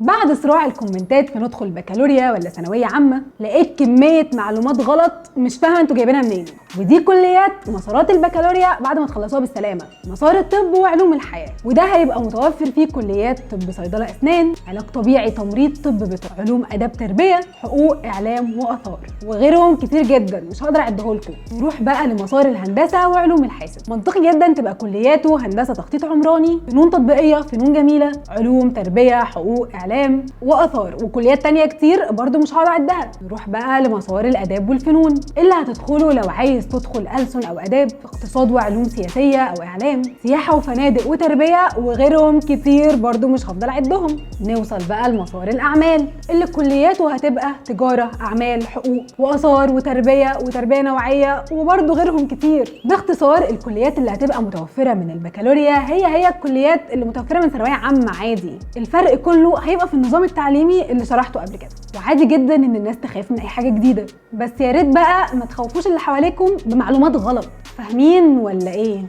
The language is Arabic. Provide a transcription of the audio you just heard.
بعد صراع الكومنتات في ندخل بكالوريا ولا ثانويه عامه، لقيت كميه معلومات غلط مش فاهمه انتوا جايبينها منين. ودي كليات مسارات البكالوريا بعد ما تخلصوها بالسلامه: مسار الطب وعلوم الحياه، وده هيبقى متوفر فيه كليات طب صيدله اسنان، علاج طبيعي تمريض، طب بتوع علوم اداب تربيه، حقوق اعلام واثار، وغيرهم كتير جدا مش هقدر اعدهم لكم. نروح بقى لمسار الهندسه وعلوم الحاسب. منطقي جدا تبقى كلياته هندسه تخطيط عمراني، فنون تطبيقيه، فنون جميله، علوم تربيه، حقوق اعلام واثار، وكليات تانية كتير برضو مش هقدر اعدها. نروح بقى لمسار الاداب والفنون اللي هتدخله لو عايز تدخل ألسن او اداب، اقتصاد وعلوم سياسيه او اعلام، سياحه وفنادق وتربيه، وغيرهم كتير برضو مش هفضل اعدهم. نوصل بقى لمسار الاعمال اللي كلياته هتبقى تجاره، اعمال، حقوق، واثار، وتربيه نوعيه، وبرضو غيرهم كتير. باختصار الكليات اللي هتبقى متوفره من البكالوريا هي الكليات اللي متوفره من ثانويه عامه عادي. الفرق كله هيبقى في النظام التعليمي اللي شرحته قبل كده. وعادي جدا ان الناس تخاف من اي حاجه جديده، بس يا ريت بقى ما تخوفوش اللي حواليكم بمعلومات غلط. فاهمين ولا ايه؟